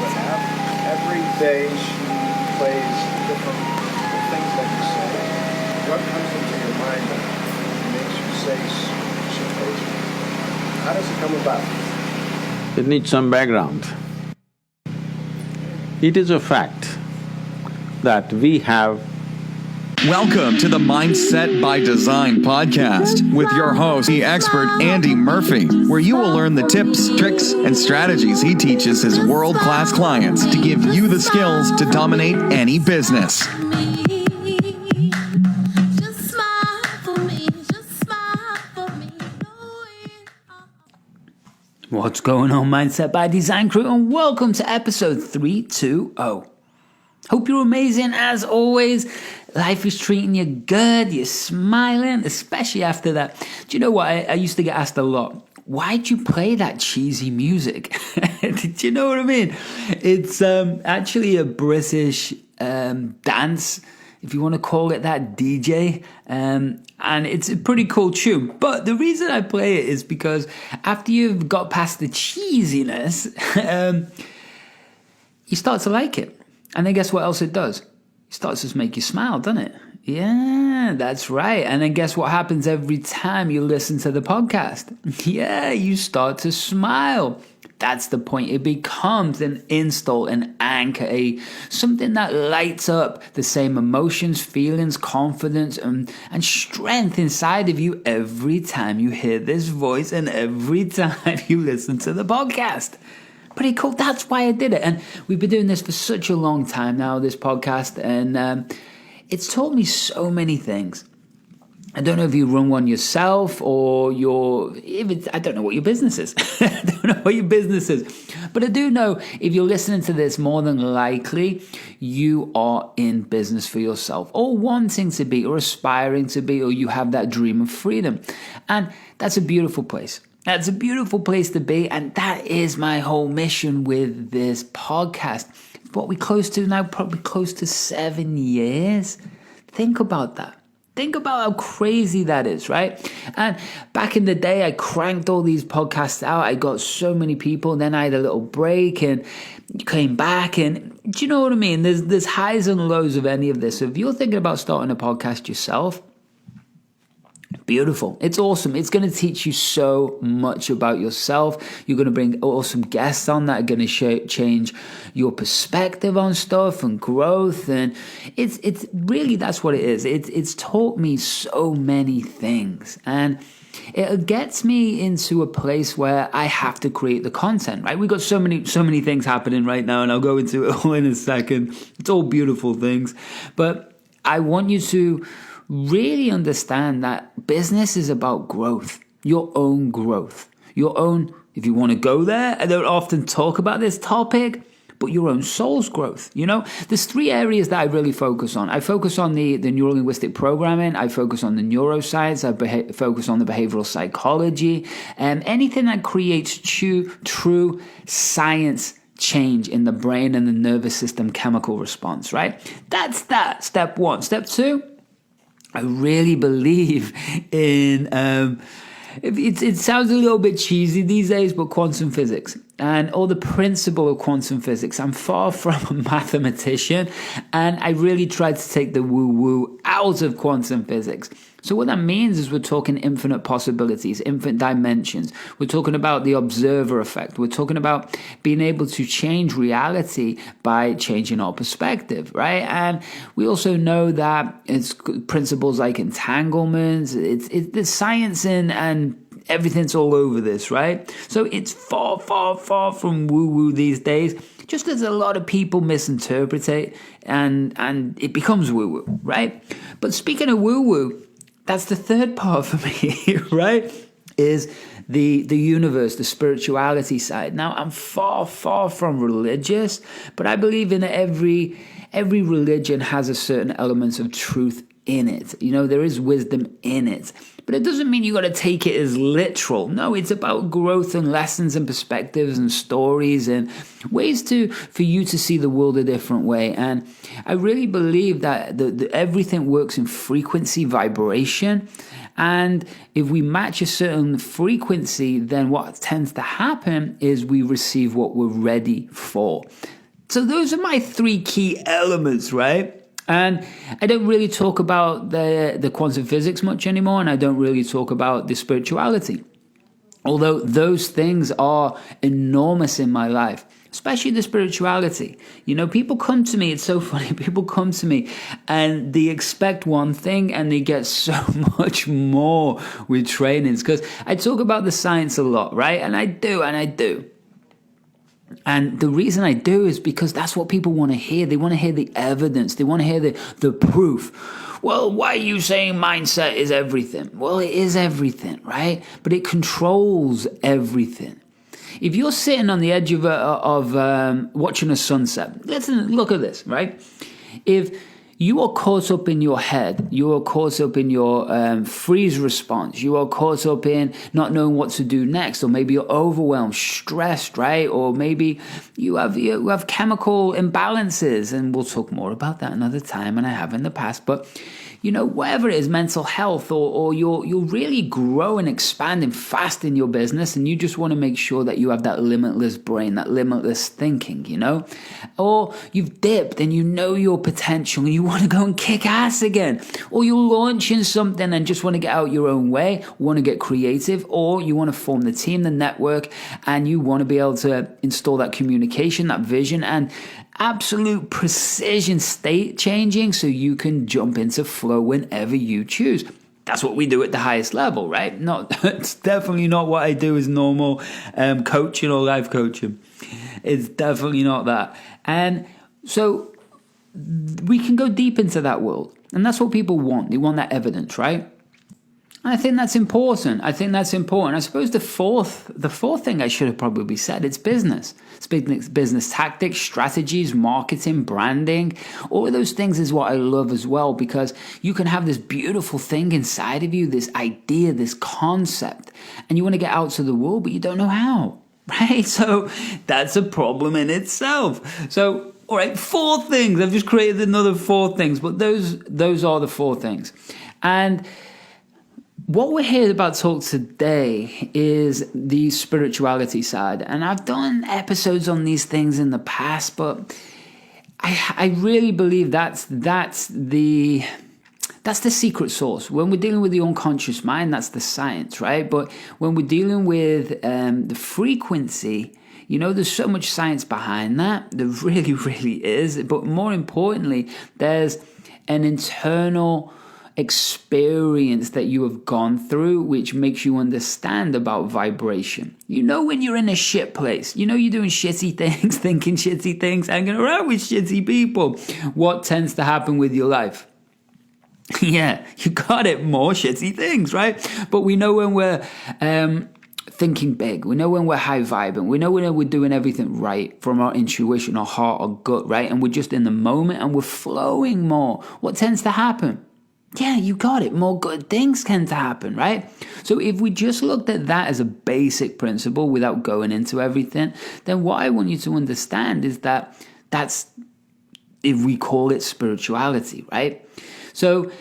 other half. Every day she plays different things that you say. What comes into your mind that makes you say certain things? How does it come about? It needs some background. It is a fact that we have… Welcome to the Mindset by Design podcast with your host, the expert Andy Murphy, where you will learn the tips, tricks, and strategies he teaches his world-class clients to give you the skills to dominate any business. What's going on, Mindset by Design crew, and welcome to episode 320. Hope you're amazing as always. Life is treating you good, you're smiling, especially after that. Do you know what? I used to get asked a lot, why'd you play that cheesy music? Did you know what I mean? It's actually a British dance, if you want to call it that, DJ. And it's a pretty cool tune. But the reason I play it is because after you've got past the cheesiness, you start to like it. And then guess what else it does? It starts to make you smile, doesn't it? Yeah, that's right. And then guess what happens every time you listen to the podcast? Yeah, you start to smile. That's the point. It becomes an install, an anchor, something that lights up the same emotions, feelings, confidence, and strength inside of you every time you hear this voice and every time you listen to the podcast. Pretty cool. That's why I did it. And we've been doing this for such a long time now, this podcast, and it's taught me so many things. I don't know if you run one yourself or I don't know what your business is. I don't know what your business is. But I do know if you're listening to this, more than likely you are in business for yourself, or wanting to be, or aspiring to be, or you have that dream of freedom. And that's a beautiful place. That's a beautiful place to be, and that is my whole mission with this podcast. What we close to now, probably close to 7 years. Think about that. Think about how crazy that is, right? And back in the day, I cranked all these podcasts out. I got so many people, and then I had a little break and came back. And do you know what I mean? There's highs and lows of any of this. So if you're thinking about starting a podcast yourself, beautiful. It's awesome. It's going to teach you so much about yourself. You're going to bring awesome guests on that are going to change your perspective on stuff and growth. And it's really, that's what it is. It's taught me so many things. And it gets me into a place where I have to create the content, right? We've got so many things happening right now, and I'll go into it all in a second. It's all beautiful things. But I want you to really understand that business is about growth, your own growth, your own, if you want to go there, I don't often talk about this topic, but your own soul's growth. You know, there's 3 areas that I really focus on. I focus on the neuro-linguistic programming. I focus on the neuroscience. I focus on the behavioral psychology, and anything that creates true science change in the brain and the nervous system chemical response, right? That's that, step 1. Step 2, I really believe in, it sounds a little bit cheesy these days, but quantum physics or the principle of quantum physics. I'm far from a mathematician, and I really try to take the woo-woo out of quantum physics. So what that means is we're talking infinite possibilities, infinite dimensions. We're talking about the observer effect. We're talking about being able to change reality by changing our perspective, right? And we also know that it's principles like entanglements, it's the science and everything's all over this, right? So it's far, far, far from woo-woo these days, just as a lot of people misinterpret it and it becomes woo-woo, right? But speaking of woo-woo, that's the third part for me, right? Is the universe, the spirituality side. Now, I'm far, far from religious, but I believe in every religion has a certain element of truth in it. You know, there is wisdom in it. But it doesn't mean you got to take it as literal. No, it's about growth and lessons and perspectives and stories and ways for you to see the world a different way. And I really believe that everything works in frequency, vibration. And if we match a certain frequency, then what tends to happen is we receive what we're ready for. So those are my 3 key elements, right? And I don't really talk about the quantum physics much anymore, and I don't really talk about the spirituality. Although those things are enormous in my life, especially the spirituality. You know, people come to me, it's so funny, people come to me and they expect one thing and they get so much more with trainings. Because I talk about the science a lot, right? And I do. And the reason I do is because that's what people want to hear. They want to hear the evidence. They want to hear the proof. Well, why are you saying mindset is everything? Well, it is everything, right? But it controls everything. If you're sitting on the edge of watching a sunset, look at this, right? If you are caught up in your head, you are caught up in your freeze response, you are caught up in not knowing what to do next, or maybe you're overwhelmed, stressed, right? Or maybe you have chemical imbalances, and we'll talk more about that another time, and I have in the past, but you know, whatever it is, mental health, or you're really growing, expanding fast in your business, and you just want to make sure that you have that limitless brain, that limitless thinking, you know? Or you've dipped and you know your potential and you want to go and kick ass again. Or you're launching something and just want to get out your own way, want to get creative, or you want to form the team, the network, and you want to be able to install that communication, that vision, and absolute precision state changing so you can jump into flow whenever you choose. That's what we do at the highest level, right? It's definitely not what I do as normal coaching or life coaching. It's definitely not that. And so we can go deep into that world. And that's what people want. They want that evidence, right? And I think that's important. I suppose the fourth thing I should have probably said, it's business. It's business tactics, strategies, marketing, branding. All of those things is what I love as well, because you can have this beautiful thing inside of you, this idea, this concept, and you want to get out to the world, but you don't know how, right? So that's a problem in itself. So, all right, 4 things. I've just created another 4 things, but those are the 4 things. And what we're here about to talk today is the spirituality side. And I've done episodes on these things in the past, but I really believe that's the secret sauce. When we're dealing with the unconscious mind, that's the science, right? But when we're dealing with the frequency, you know, there's so much science behind that. There really, really is. But more importantly, there's an internal experience that you have gone through which makes you understand about vibration. You know, when you're in a shit place, you know, you're doing shitty things, thinking shitty things, hanging around with shitty people, what tends to happen with your life? Yeah, you got it, more shitty things, right? But we know when we're thinking big, we know when we're high vibing, we know when we're doing everything right from our intuition, our heart, our gut, right? And we're just in the moment and we're flowing more. What tends to happen? Yeah, you got it. More good things tend to happen, right? So if we just looked at that as a basic principle without going into everything, then what I want you to understand is that that's, if we call it spirituality, right? So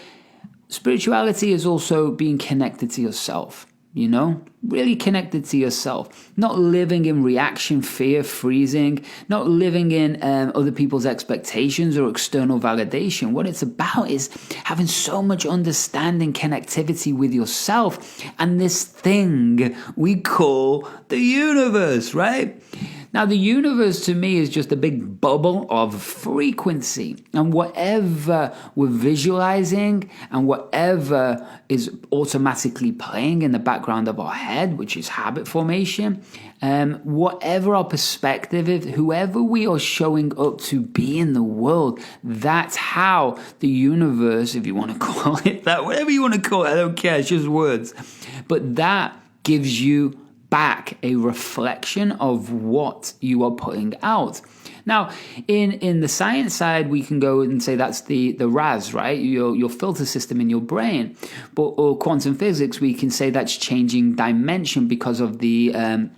spirituality is also being connected to yourself. You know, really connected to yourself, not living in reaction, fear, freezing, not living in other people's expectations or external validation. What it's about is having so much understanding, connectivity with yourself and this thing we call the universe, right? Now, the universe to me is just a big bubble of frequency. And whatever we're visualizing and whatever is automatically playing in the background of our head, which is habit formation, whatever our perspective is, whoever we are showing up to be in the world, that's how the universe, if you want to call it that, whatever you want to call it, I don't care, it's just words. But that gives you back a reflection of what you are putting out. Now, in the science side, we can go and say that's the RAS, right? Your filter system in your brain. But or quantum physics, we can say that's changing dimension because of the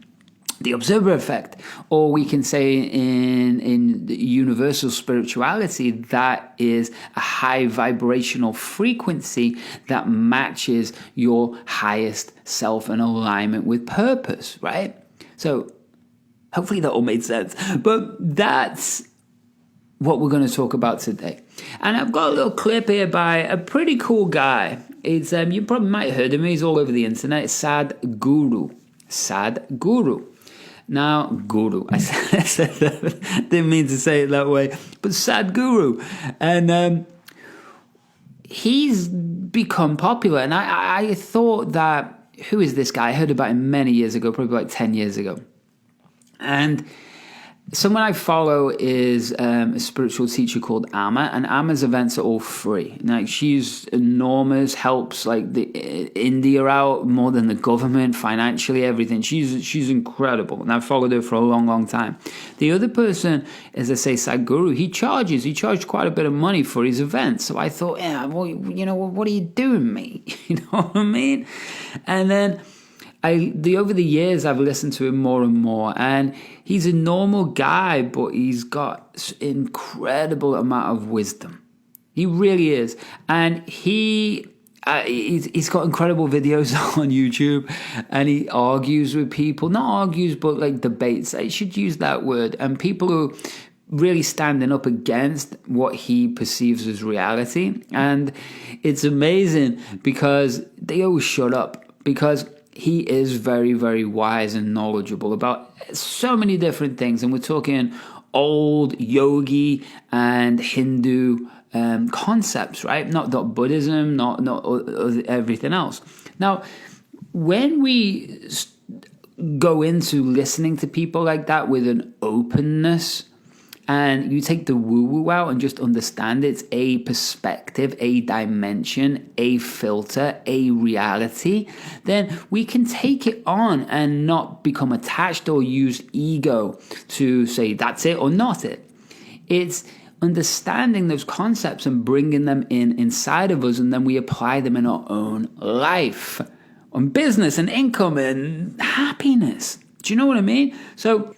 the observer effect, or we can say in universal spirituality, that is a high vibrational frequency that matches your highest self in alignment with purpose, right? So hopefully that all made sense. But that's what we're going to talk about today. And I've got a little clip here by a pretty cool guy. It's you probably might have heard of him. He's all over the internet. It's Sadhguru. Sadhguru. Now, guru. I said that, didn't mean to say it that way, but Sadhguru. And he's become popular. And I thought that, who is this guy? I heard about him many years ago, probably like 10 years ago. And someone I follow is a spiritual teacher called Amma, and Amma's events are all free. Like, she's enormous, helps like the India out more than the government, financially, everything. She's incredible, and I've followed her for a long, long time. The other person, as I say, Sadhguru, he charged quite a bit of money for his events. So I thought, yeah, well, you know, what are you doing, mate? You know what I mean? And then over the years, I've listened to him more and more, and he's a normal guy, but he's got incredible amount of wisdom. He really is, and he's got incredible videos on YouTube, and he argues with people. Not argues, but like debates. I should use that word. And people who really standing up against what he perceives as reality, and it's amazing because they always shut up because he is very, very wise and knowledgeable about so many different things. And we're talking old yogi and Hindu concepts, right? Not Buddhism, not everything else. Now, when we go into listening to people like that with an openness, and you take the woo-woo out and just understand it's a perspective, a dimension, a filter, a reality, then we can take it on and not become attached or use ego to say that's it or not it. It's understanding those concepts and bringing them inside of us, and then we apply them in our own life, on business and income and happiness. Do you know what I mean? So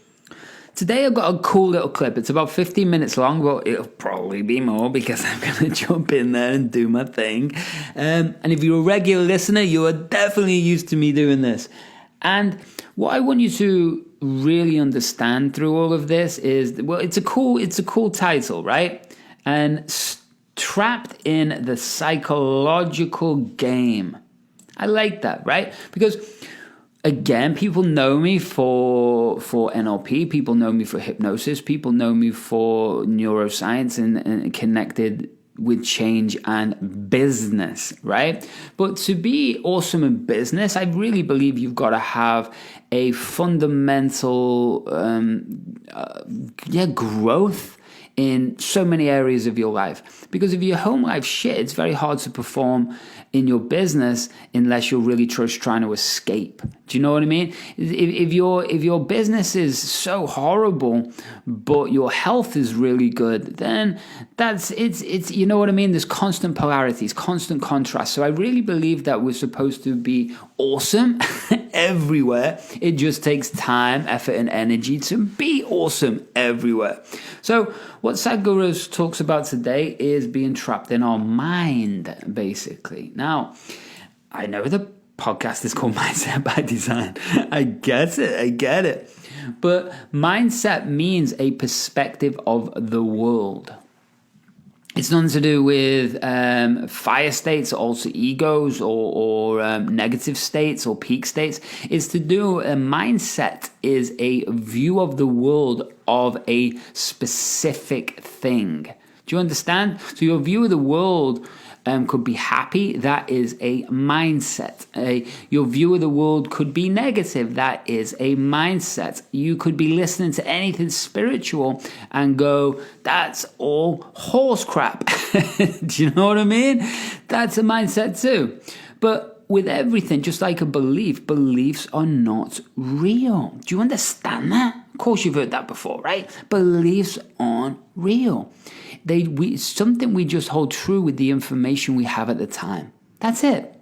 today I've got a cool little clip. It's about 15 minutes long, but it'll probably be more because I'm going to jump in there and do my thing. And if you're a regular listener, you are definitely used to me doing this. And what I want you to really understand through all of this is, well, it's a cool title, right? And trapped in the psychological game. I like that, right? Because again, people know me for NLP, people know me for hypnosis, people know me for neuroscience and connected with change and business, right? But to be awesome in business, I really believe you've got to have a fundamental growth in so many areas of your life. Because if your home life shit, it's very hard to perform in your business unless you're really just trying to escape. Do you know what I mean? If your business is so horrible, but your health is really good, then it's you know what I mean? There's constant polarities, constant contrast. So I really believe that we're supposed to be awesome everywhere. It just takes time, effort, and energy to be awesome everywhere. So what Sadhguru talks about today is being trapped in our mind, basically. Now, I know the podcast is called Mindset by Design. I get it. But mindset means a perspective of the world. It's nothing to do with fire states, alter egos, or negative states or peak states. It's to do, a mindset is a view of the world of a specific thing. Do you understand? So your view of the world could be happy. That is a mindset. Your view of the world could be negative. That is a mindset. You could be listening to anything spiritual and go, that's all horse crap. Do you know what I mean? That's a mindset too. But with everything, just like a belief, beliefs are not real. Do you understand that? Of course you've heard that before, right? Beliefs aren't real. Something we just hold true with the information we have at the time. That's it.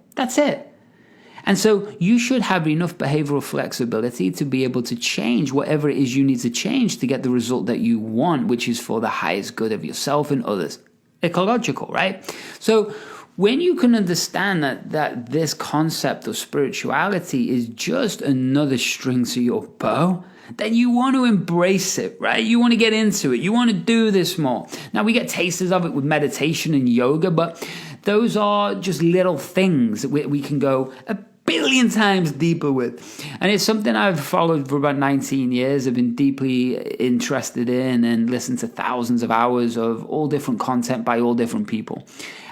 And so you should have enough behavioral flexibility to be able to change whatever it is you need to change to get the result that you want, which is for the highest good of yourself and others. Ecological, right? So when you can understand that this concept of spirituality is just another string to your bow, then you want to embrace it, right? You want to get into it. You want to do this more. Now, we get tasters of it with meditation and yoga, but those are just little things that we can go a billion times deeper with. And it's something I've followed for about 19 years. I've been deeply interested in and listened to thousands of hours of all different content by all different people.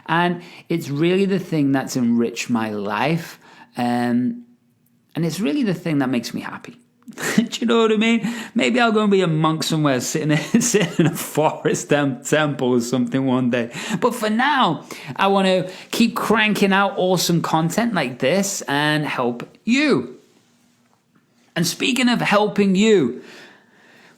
And it's really the thing that's enriched my life. And it's really the thing that makes me happy. Do you know what I mean? Maybe I'll go and be a monk somewhere, sitting in a forest temple or something one day. But for now, I want to keep cranking out awesome content like this and help you. And speaking of helping you,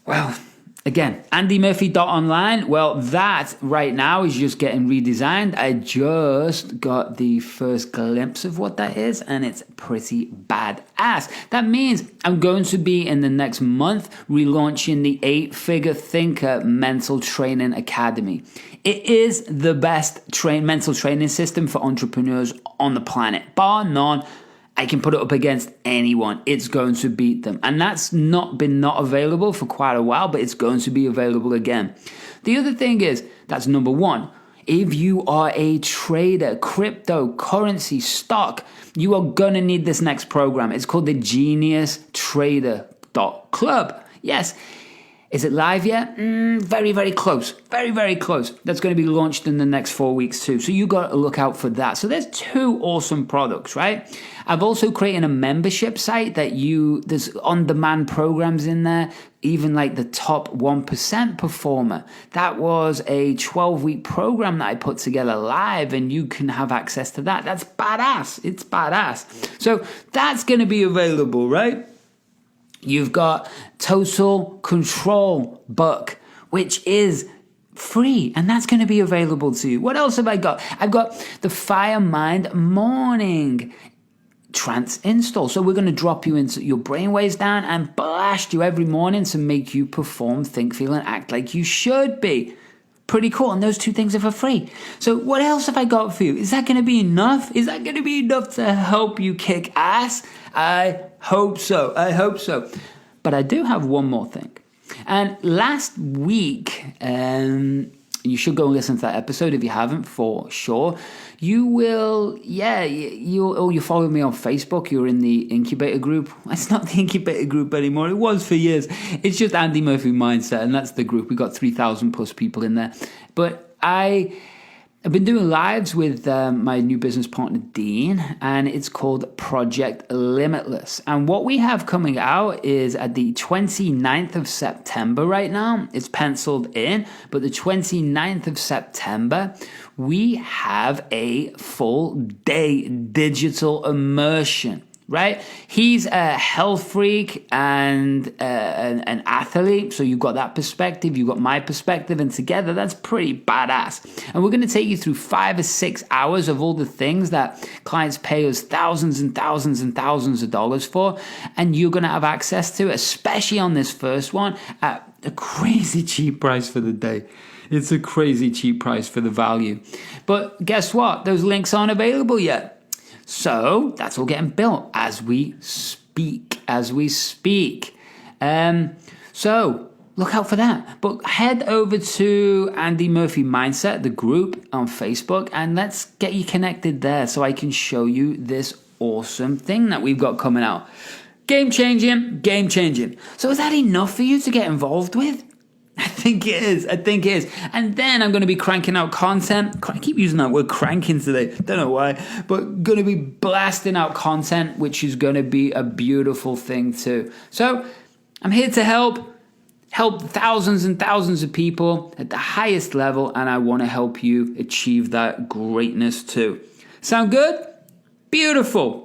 well, again, andymurphy.online, well, that right now is just getting redesigned. I just got the first glimpse of what that is, and it's pretty badass. That means I'm going to be, in the next month, relaunching the 8-Figure Thinker Mental Training Academy. It is the best mental training system for entrepreneurs on the planet, bar none. I can put it up against anyone. It's going to beat them. And that's not available for quite a while, but it's going to be available again. The other thing is, that's number one. If you are a trader, cryptocurrency, stock, you are going to need this next program. It's called the Geniustrader Club. Yes. Is it live yet? Very, very close. Very, very close. That's going to be launched in the next 4 weeks too. So you got to look out for that. So there's 2 awesome products, right? I've also created a membership site that there's on-demand programs in there, even like the top 1% performer. That was a 12-week program that I put together live, and you can have access to that. That's badass. It's badass. So that's going to be available, right? You've got Total Control book, which is free, and that's going to be available to you. What else have I got? I've got the Fire Mind Morning Trance install. So we're going to drop you into your brainwaves down and blast you every morning to make you perform, think, feel, and act like you should be. Pretty cool. And those 2 things are for free. So what else have I got for you? Is that going to be enough? Is that going to be enough to help you kick ass? I hope so. I hope so. But I do have one more thing. And last week, you should go and listen to that episode if you haven't, for sure. You will, you follow me on Facebook. You're in the incubator group. It's not the incubator group anymore. It was for years. It's just Andy Murphy Mindset, and that's the group. We got 3,000 plus people in there. But I've been doing lives with my new business partner, Dean, and it's called Project Limitless. And what we have coming out is at the 29th of September right now. It's penciled in, but the 29th of September, we have a full day digital immersion. Right? He's a health freak and an athlete. So you've got that perspective, you've got my perspective, and together that's pretty badass. And we're going to take you through 5 or 6 hours of all the things that clients pay us thousands and thousands and thousands of dollars for. And you're going to have access to, especially on this first one, at a crazy cheap price for the day. It's a crazy cheap price for the value. But guess what? Those links aren't available yet. So that's all getting built as we speak. So look out for that. But head over to Andy Murphy Mindset, the group on Facebook, and let's get you connected there so I can show you this awesome thing that we've got coming out. Game changing. So is that enough for you to get involved with? I think it is. And then I'm going to be cranking out content. I keep using that word cranking today. Don't know why. But going to be blasting out content, which is going to be a beautiful thing too. So I'm here to help thousands and thousands of people at the highest level. And I want to help you achieve that greatness too. Sound good? Beautiful.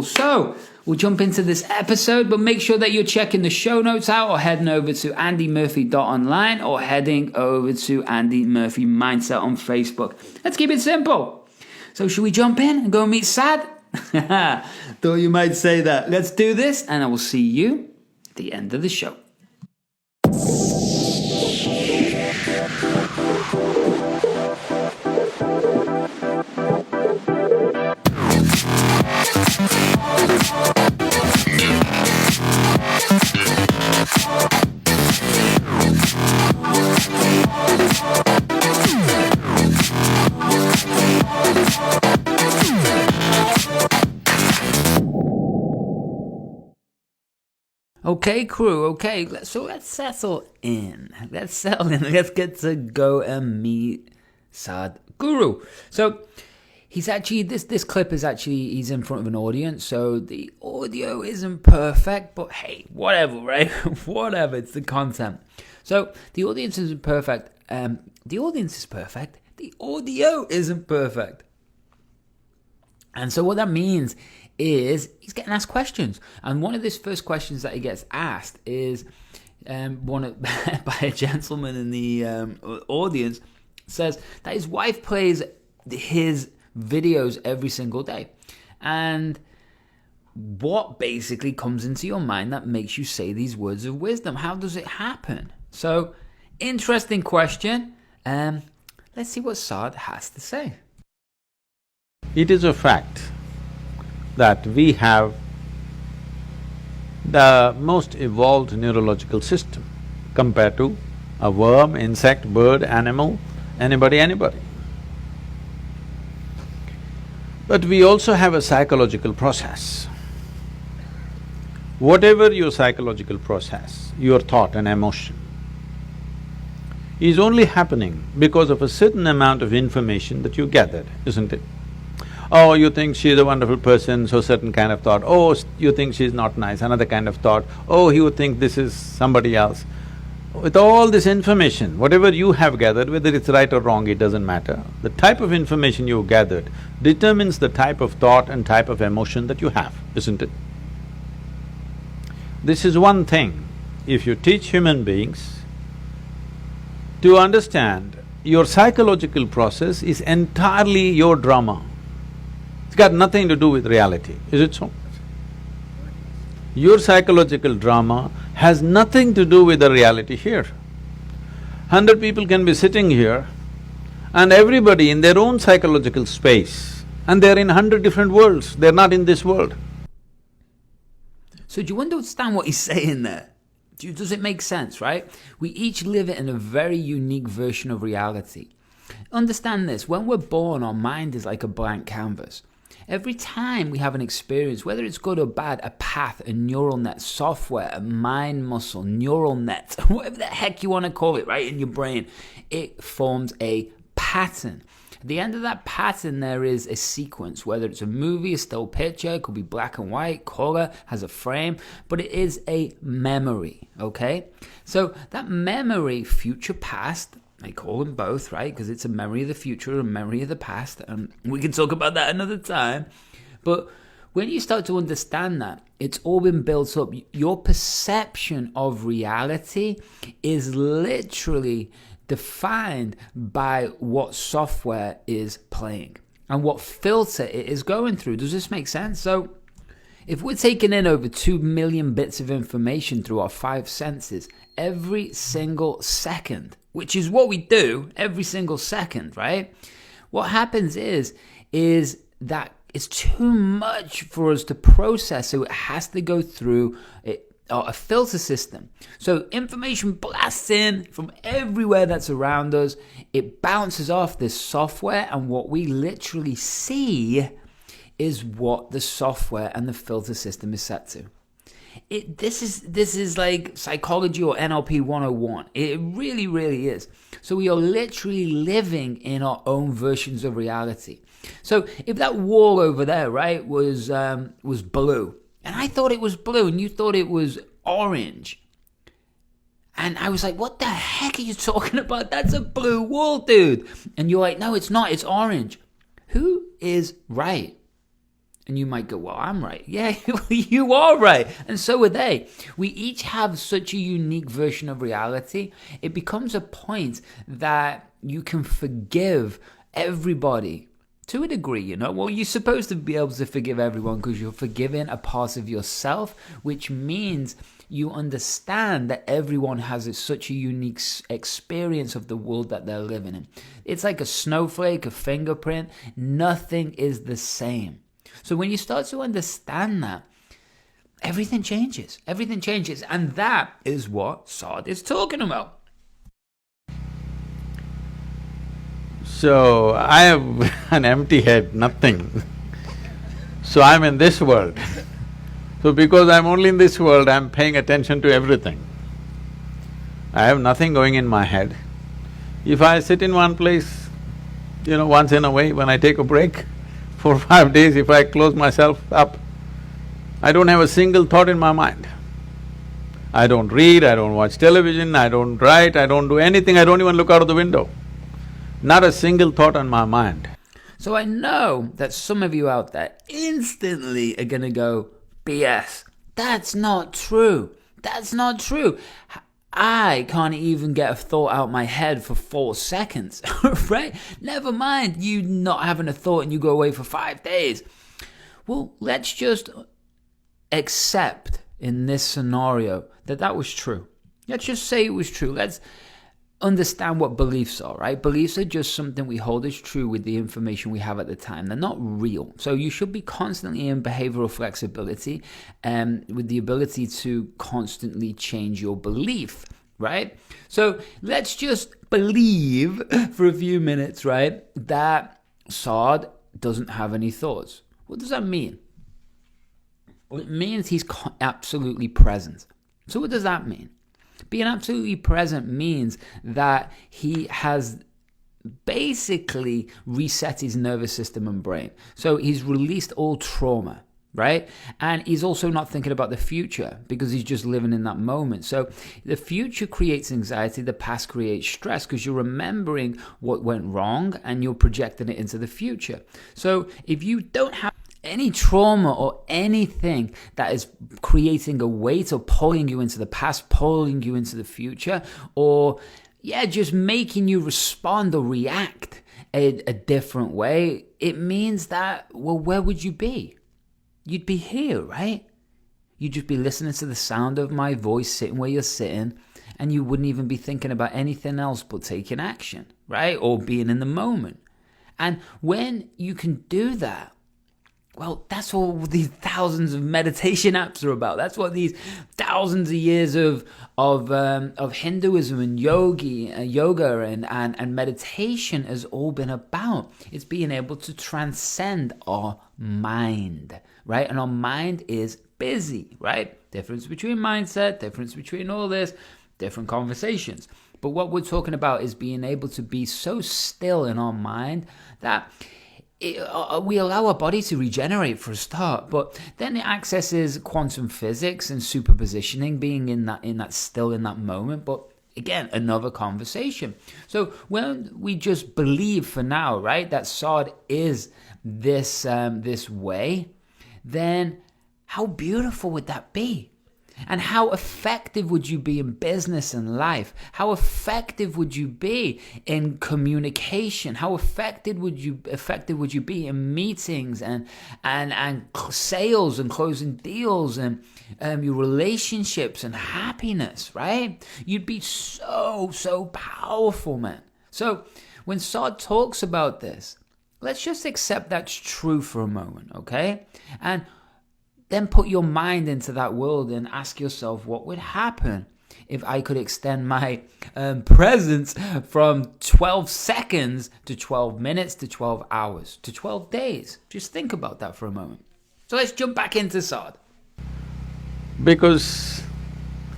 So we'll jump into this episode, but make sure that you're checking the show notes out or heading over to andymurphy.online or heading over to Andy Murphy Mindset on Facebook. Let's keep it simple. So should we jump in and go and meet Sad? Thought you might say that. Let's do this, and I will see you at the end of the show. Okay, crew. Okay, so let's settle in. Let's get to go and meet Sadhguru. So he's actually this clip is actually he's in front of an audience, so the audio isn't perfect. But hey, whatever, right? Whatever. It's the content. So the audience isn't perfect. The audience is perfect. The audio isn't perfect. And so what that means is he's getting asked questions. And one of his first questions that he gets asked is by a gentleman in the audience says that his wife plays his videos every single day. And what basically comes into your mind that makes you say these words of wisdom? How does it happen? So, interesting question. Let's see what Sad has to say. It is a fact that we have the most evolved neurological system compared to a worm, insect, bird, animal, anybody. But we also have a psychological process. Whatever your psychological process, your thought and emotion, is only happening because of a certain amount of information that you gathered, isn't it? Oh, you think she's a wonderful person, so certain kind of thought. Oh, you think she's not nice, another kind of thought. Oh, you think this is somebody else. With all this information, whatever you have gathered, whether it's right or wrong, it doesn't matter. The type of information you gathered determines the type of thought and type of emotion that you have, isn't it? This is one thing. If you teach human beings to understand your psychological process is entirely your drama. It's got nothing to do with reality, is it so? Your psychological drama has nothing to do with the reality here. 100 people can be sitting here and everybody in their own psychological space, and they're in 100 different worlds, they're not in this world. So do you understand what he's saying there? Does it make sense, right? We each live it in a very unique version of reality. Understand this, when we're born, our mind is like a blank canvas. Every time we have an experience, whether it's good or bad, a path, a neural net, software, a mind muscle, neural net, whatever the heck you want to call it, right, in your brain, it forms a pattern. At the end of that pattern, there is a sequence, whether it's a movie, a still picture, it could be black and white, color, has a frame, but it is a memory, okay? So that memory, future, past, I call them both, right? Because it's a memory of the future, a memory of the past. We can talk about that another time. But when you start to understand that, it's all been built up. Your perception of reality is literally defined by what software is playing and what filter it is going through. Does this make sense? So if we're taking in over 2 million bits of information through our 5 senses every single second, which is what we do every single second, right? What happens is that it's too much for us to process, so it has to go through a filter system. So information blasts in from everywhere that's around us, it bounces off this software, and what we literally see is what the software and the filter system is set to. This is like psychology or NLP 101. It really, really is. So we are literally living in our own versions of reality. So if that wall over there, right, was blue, and I thought it was blue, and you thought it was orange, and I was like, what the heck are you talking about? That's a blue wall, dude. And you're like, no, it's not, it's orange. Who is right? And you might go, well, I'm right. Yeah, you are right. And so are they. We each have such a unique version of reality. It becomes a point that you can forgive everybody To a degree, you know. Well, you're supposed to be able to forgive everyone because you're forgiving a part of yourself, which means you understand that everyone has such a unique experience of the world that they're living in. It's like a snowflake, a fingerprint. Nothing is the same. So when you start to understand that, everything changes. Everything changes. And that is what Sadh is talking about. So, I have an empty head, nothing. So I'm in this world. So because I'm only in this world, I'm paying attention to everything. I have nothing going in my head. If I sit in one place, once in a way, when I take a break, 4 or 5 days, if I close myself up, I don't have a single thought in my mind. I don't read, I don't watch television, I don't write, I don't do anything, I don't even look out of the window. Not a single thought on my mind. So I know that some of you out there instantly are gonna go, BS, that's not true. That's not true. I can't even get a thought out my head for 4 seconds, right? Never mind you not having a thought and you go away for 5 days. Well, let's just accept in this scenario that was true. Let's just say it was true. Let's understand what beliefs are, right? Beliefs are just something we hold as true with the information we have at the time. They're not real. So you should be constantly in behavioral flexibility with the ability to constantly change your belief, right? So let's just believe for a few minutes, right, that Sadh doesn't have any thoughts. What does that mean? Well, it means he's absolutely present. So what does that mean? Being absolutely present means that he has basically reset his nervous system and brain. So he's released all trauma, right? And he's also not thinking about the future because he's just living in that moment. So the future creates anxiety, the past creates stress because you're remembering what went wrong and you're projecting it into the future. So if you don't have any trauma or anything that is creating a weight or pulling you into the past, pulling you into the future, or just making you respond or react a different way, it means that, well, where would you be? You'd be here, right? You'd just be listening to the sound of my voice, sitting where you're sitting, and you wouldn't even be thinking about anything else but taking action, right? Or being in the moment. And when you can do that, well, that's what these thousands of meditation apps are about. That's what these thousands of years of Hinduism and yoga and meditation has all been about. It's being able to transcend our mind, right? And our mind is busy, right? Difference between mindset, difference between all this, different conversations. But what we're talking about is being able to be so still in our mind that we allow our body to regenerate for a start, but then it accesses quantum physics and superpositioning, being in that moment. But again, another conversation. So when we just believe for now, right, that Sadh is this way, then how beautiful would that be? And how effective would you be in business and life? How effective would you be in communication? How effective would you be in meetings and sales and closing deals and your relationships and happiness, right? You'd be so powerful, man. So when Sadh talks about this, let's just accept that's true for a moment, okay? And then put your mind into that world and ask yourself, what would happen if I could extend my presence from 12 seconds to 12 minutes to 12 hours to 12 days? Just think about that for a moment. So let's jump back into Sadh. Because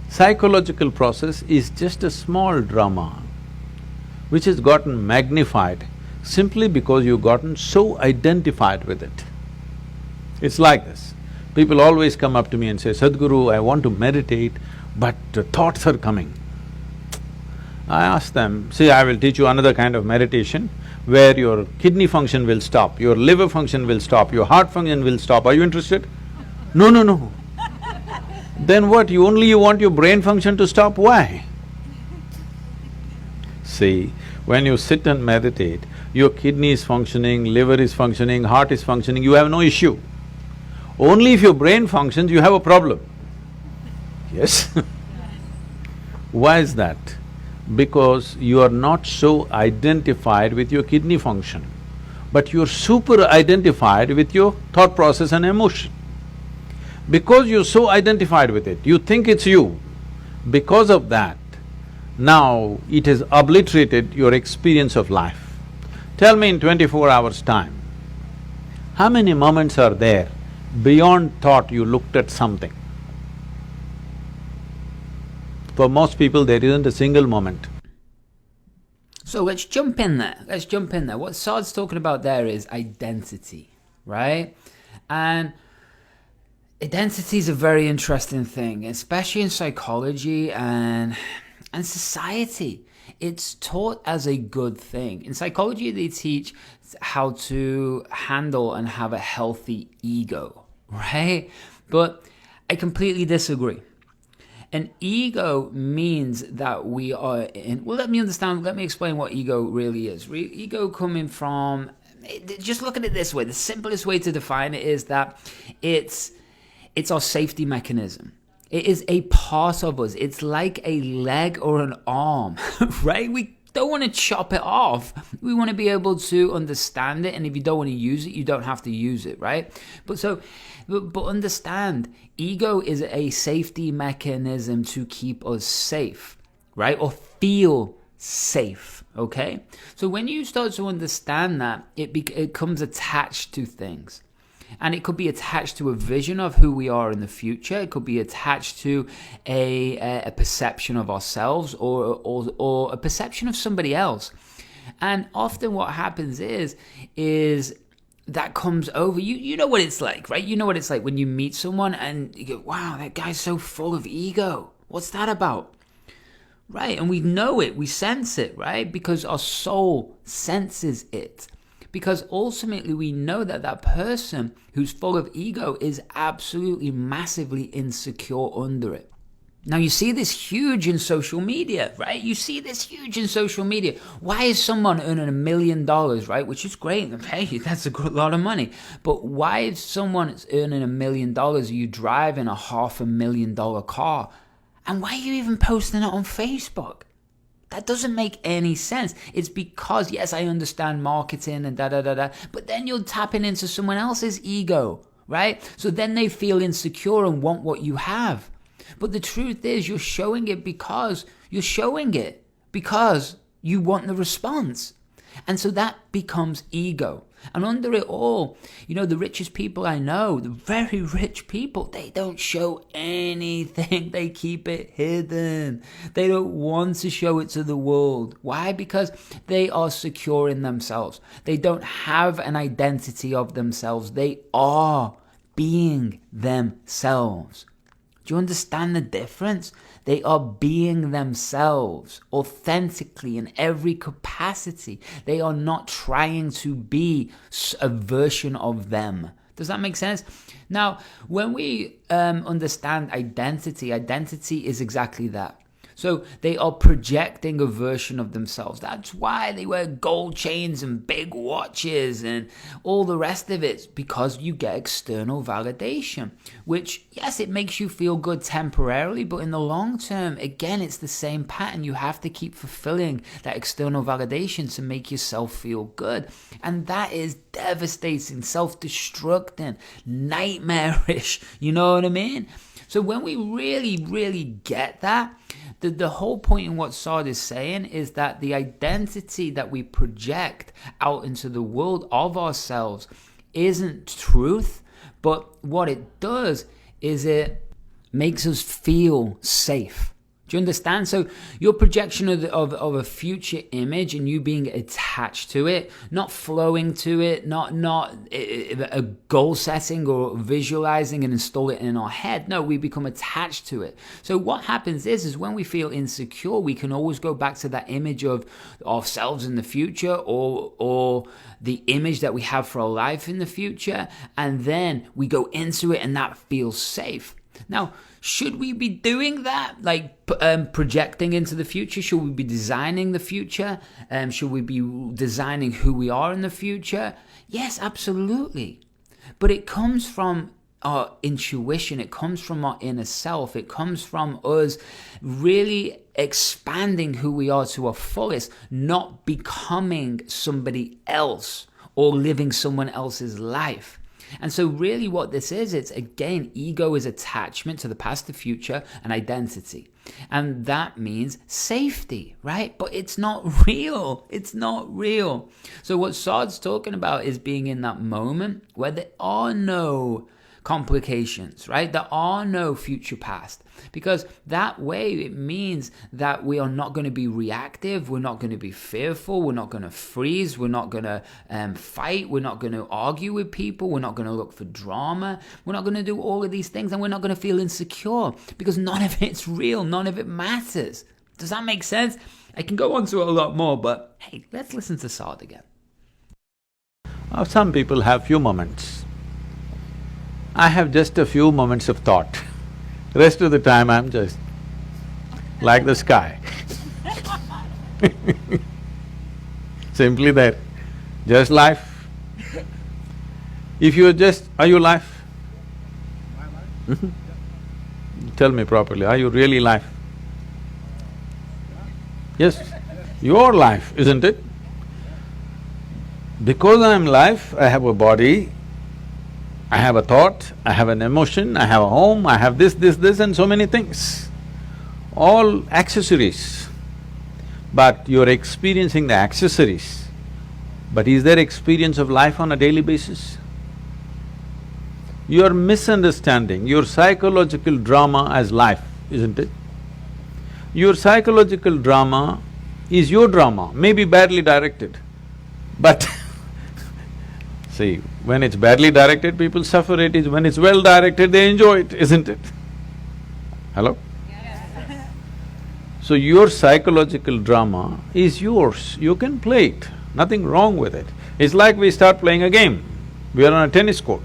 psychological process is just a small drama which has gotten magnified simply because you've gotten so identified with it. It's like this. People always come up to me and say, Sadhguru, I want to meditate, but thoughts are coming. I ask them, see, I will teach you another kind of meditation where your kidney function will stop, your liver function will stop, your heart function will stop. Are you interested? No. Then what, you want your brain function to stop? Why? See, when you sit and meditate, your kidney is functioning, liver is functioning, heart is functioning, you have no issue. Only if your brain functions, you have a problem. Yes? Why is that? Because you are not so identified with your kidney function, but you're super identified with your thought process and emotion. Because you're so identified with it, you think it's you. Because of that, now it has obliterated your experience of life. Tell me in 24 hours' time, how many moments are there beyond thought you looked at something? For most people, there isn't a single moment. So let's jump in there. What Sad's talking about there is identity, right? And identity is a very interesting thing, especially in psychology and society. It's taught as a good thing. In psychology, they teach how to handle and have a healthy ego, right? But I completely disagree. An ego means that we are in… Well, let me explain what ego really is. Ego coming from… Just look at it this way. The simplest way to define it is that it's our safety mechanism. It is a part of us. It's like a leg or an arm, right? We don't want to chop it off. We want to be able to understand it, and if you don't want to use it, you don't have to use it, right? But understand, ego is a safety mechanism to keep us safe, right? Or feel safe, okay? So when you start to understand that, it becomes attached to things. And it could be attached to a vision of who we are in the future. It could be attached to a perception of ourselves or a perception of somebody else. And often what happens is that comes over. You know what it's like, right? You know what it's like when you meet someone and you go, wow, that guy's so full of ego. What's that about? Right? And we know it, we sense it, right? Because our soul senses it. Because ultimately we know that that person who's full of ego is absolutely massively insecure under it. Now you see this huge in social media, right? You see this huge in social media. Why is someone earning $1 million, right? Which is great, hey, that's a good lot of money. But why is someone earning $1 million, you driving a $500,000 car? And why are you even posting it on Facebook? That doesn't make any sense. It's because, yes, I understand marketing and da-da-da-da, but then you're tapping into someone else's ego, right? So then they feel insecure and want what you have. But the truth is you're showing it because you want the response. And so that becomes ego. And under it all, the richest people I know, the very rich people, they don't show anything. They keep it hidden. They don't want to show it to the world. Why? Because they are secure in themselves. They don't have an identity of themselves. They are being themselves. Do you understand the difference? They are being themselves authentically in every capacity. They are not trying to be a version of them. Does that make sense? Now, when we understand identity is exactly that. So they are projecting a version of themselves. That's why they wear gold chains and big watches and all the rest of it, because you get external validation, which, yes, it makes you feel good temporarily, but in the long term, again, it's the same pattern. You have to keep fulfilling that external validation to make yourself feel good. And that is devastating, self-destructing, nightmarish. You know what I mean? So when we really, really get that, the whole point in what Sad is saying is that the identity that we project out into the world of ourselves isn't truth, but what it does is it makes us feel safe. Do you understand? So your projection of a future image and you being attached to it, not flowing to it, not a goal setting or visualizing and install it in our head. No, we become attached to it. So what happens is when we feel insecure, we can always go back to that image of ourselves in the future or the image that we have for our life in the future. And then we go into it and that feels safe. Now, should we be doing that? Like projecting into the future? Should we be designing the future? Should we be designing who we are in the future? Yes, absolutely. But it comes from our intuition. It comes from our inner self. It comes from us really expanding who we are to our fullest, not becoming somebody else or living someone else's life. And so really what this is, it's again, ego is attachment to the past, the future, and identity. And that means safety, right? But it's not real. It's not real. So what Sadh's talking about is being in that moment where there are no complications, right? There are no future past, because that way it means that we are not going to be reactive. We're not going to be fearful. We're not going to freeze. We're not going to fight. We're not going to argue with people. We're not going to look for drama. We're not going to do all of these things, and we're not going to feel insecure because none of it's real. None of it matters. Does that make sense? I can go on to it a lot more, but hey, let's listen to Sadh again. Some people have few moments. I have just a few moments of thought. The rest of the time I'm just like the sky. Simply that, just life. If you're just… Are you life? My life? Mm-hmm. Tell me properly, are you really life? Yes, your life, isn't it? Because I'm life, I have a body, I have a thought, I have an emotion, I have a home, I have this, and so many things. All accessories. But you're experiencing the accessories. But is there experience of life on a daily basis? You're misunderstanding your psychological drama as life, isn't it? Your psychological drama is your drama, maybe badly directed, but see, when it's badly directed, people suffer it. When it's well directed, they enjoy it, isn't it? Hello? Yes. So your psychological drama is yours, you can play it, nothing wrong with it. It's like we start playing a game, we are on a tennis court.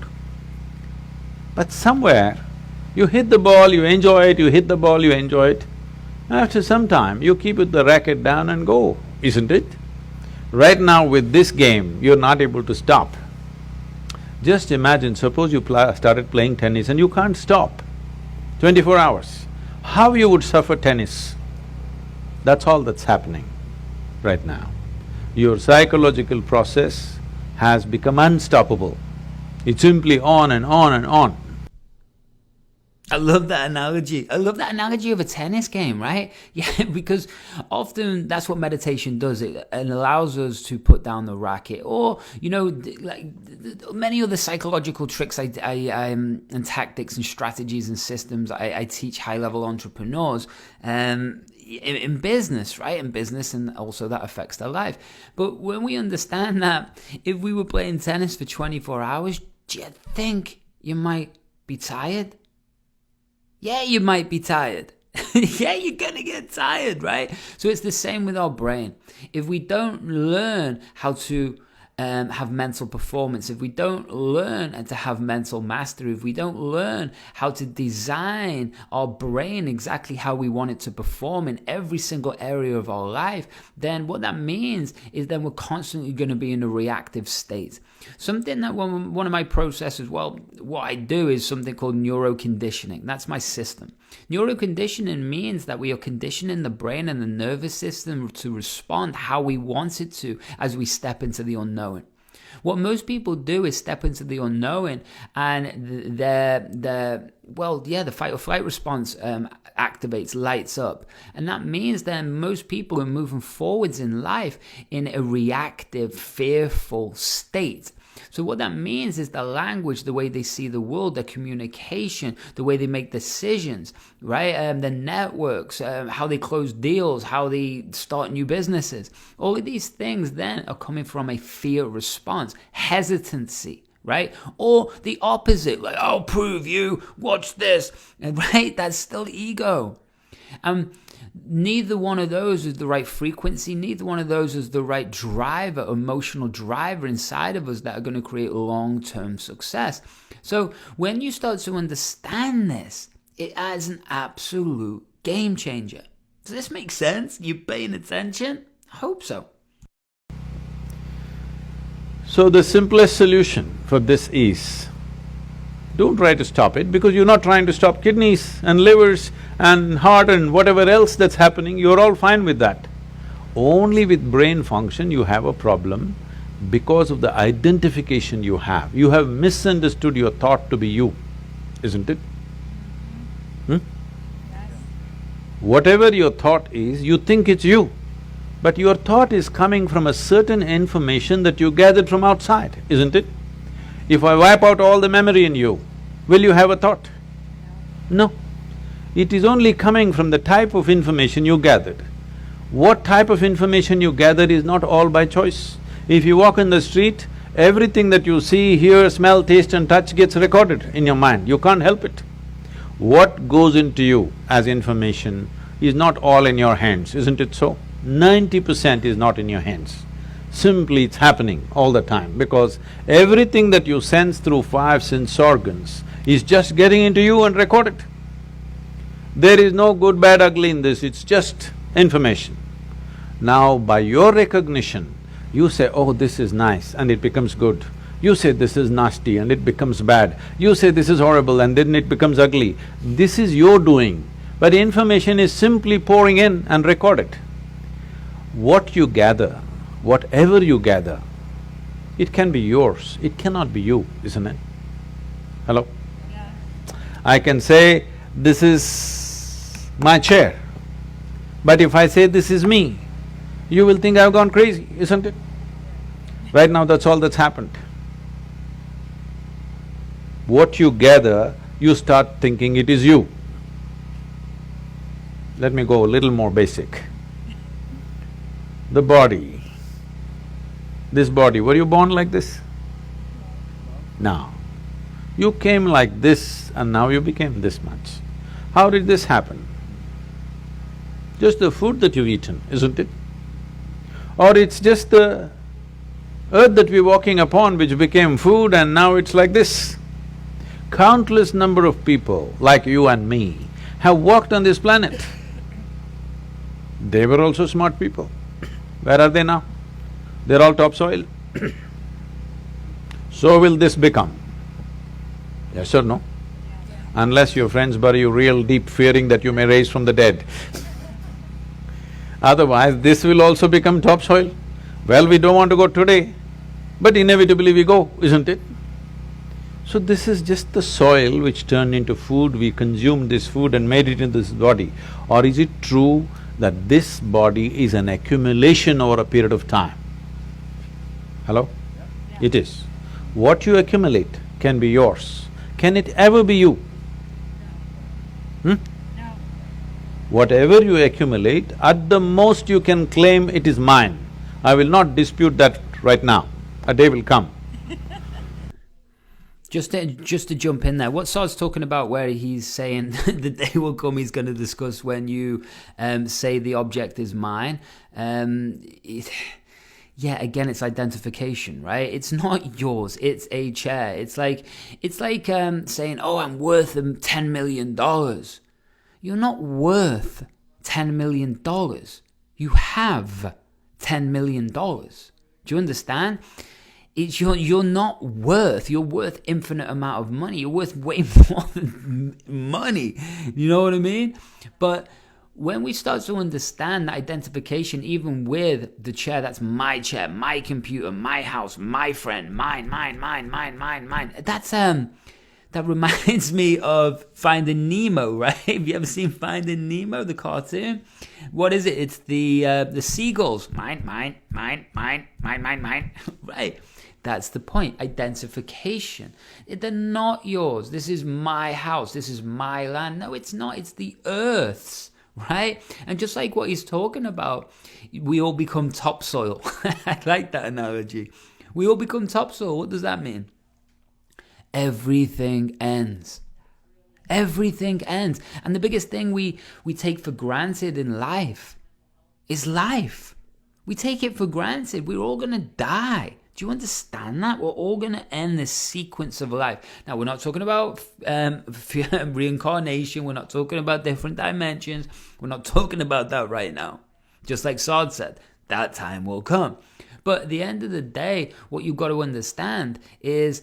But somewhere, you hit the ball, you enjoy it, you hit the ball, you enjoy it. After some time, you keep the racket down and go, isn't it? Right now with this game, you're not able to stop. Just imagine, suppose you started playing tennis and you can't stop 24 hours. How you would suffer tennis? That's all that's happening right now. Your psychological process has become unstoppable. It's simply on and on and on. I love that analogy. I love that analogy of a tennis game, right? Yeah, because often that's what meditation does. It allows us to put down the racket, or like many other psychological tricks and tactics and strategies and systems I teach high-level entrepreneurs in business, right? In business, and also that affects their life. But when we understand that, if we were playing tennis for 24 hours, do you think you might be tired? Yeah, you might be tired. Yeah, you're gonna get tired, right? So it's the same with our brain. If we don't learn how to have mental performance, if we don't learn to have mental mastery, if we don't learn how to design our brain exactly how we want it to perform in every single area of our life, then what that means is then we're constantly going to be in a reactive state. Something that one of my processes, well, what I do is something called neuro conditioning. That's my system. Neuro conditioning means that we are conditioning the brain and the nervous system to respond how we want it to as we step into the unknown. What most people do is step into the unknown, and the fight or flight response activates, lights up. And that means then most people are moving forwards in life in a reactive, fearful state. So what that means is the language, the way they see the world, the communication, the way they make decisions, right? The networks, how they close deals, how they start new businesses. All of these things then are coming from a fear response, hesitancy, right? Or the opposite, like, I'll prove you, watch this, right? That's still ego. Neither one of those is the right frequency. Neither one of those is the right driver, emotional driver inside of us that are going to create long-term success. So when you start to understand this, It is an absolute game changer. Does this make sense? You paying attention? I hope so. So the simplest solution for this is, don't try to stop it, because you're not trying to stop kidneys and livers and heart and whatever else that's happening, you're all fine with that. Only with brain function you have a problem because of the identification you have. You have misunderstood your thought to be you, isn't it? Whatever your thought is, you think it's you, but your thought is coming from a certain information that you gathered from outside, isn't it? If I wipe out all the memory in you, will you have a thought? No. It is only coming from the type of information you gathered. What type of information you gather is not all by choice. If you walk in the street, everything that you see, hear, smell, taste and touch gets recorded in your mind, you can't help it. What goes into you as information is not all in your hands, isn't it so? 90% is not in your hands. Simply it's happening all the time, because everything that you sense through five sense organs is just getting into you and recorded. There is no good, bad, ugly in this, it's just information. Now, by your recognition, you say, oh, this is nice, and it becomes good. You say this is nasty and it becomes bad. You say this is horrible and then it becomes ugly. This is your doing, but information is simply pouring in and recorded. What you gather, whatever you gather, it can be yours, it cannot be you, isn't it? Hello? Yeah. I can say, this is my chair, but if I say this is me, you will think I've gone crazy, isn't it? Right now, that's all that's happened. What you gather, you start thinking it is you. Let me go a little more basic. The body, this body, were you born like this? No. You came like this and now you became this much. How did this happen? Just the food that you've eaten, isn't it? Or it's just the earth that we're walking upon which became food and now it's like this. Countless number of people like you and me have walked on this planet. They were also smart people. Where are they now? They're all topsoil. So will this become? Yes or no? Unless your friends bury you real deep, fearing that you may rise from the dead. Otherwise, this will also become topsoil. Well, we don't want to go today, but inevitably we go, isn't it? So this is just the soil which turned into food, we consumed this food and made it into this body. Or is it true that this body is an accumulation over a period of time? Hello? Yeah. It is. What you accumulate can be yours. Can it ever be you? No. Whatever you accumulate, at the most you can claim it is mine. I will not dispute that right now. A day will come. Just to jump in there, what Sad's talking about where he's saying the day will come he's going to discuss when you say the object is mine. Yeah, again, it's identification, right? It's not yours, it's a chair. It's like saying, oh, I'm worth $10 million. You're not worth $10 million. You have $10 million. Do you understand? You're not worth, you're worth infinite amount of money. You're worth way more than money. You know what I mean? But when we start to understand that identification, even with the chair, that's my chair, my computer, my house, my friend, mine, that reminds me of Finding Nemo, right? Have you ever seen Finding Nemo, the cartoon? What is it? It's the seagulls. Mine, right? That's the point, identification. They're not yours. This is my house, this is my land. No, it's not, it's the earth's, right? And just like what he's talking about, we all become topsoil. I like that analogy. We all become topsoil. What does that mean? Everything ends. Everything ends. And the biggest thing we take for granted in life is life. We take it for granted. We're all gonna die. Do you understand that? We're all going to end this sequence of life. Now, we're not talking about reincarnation. We're not talking about different dimensions. We're not talking about that right now. Just like Sard said, that time will come. But at the end of the day, what you've got to understand is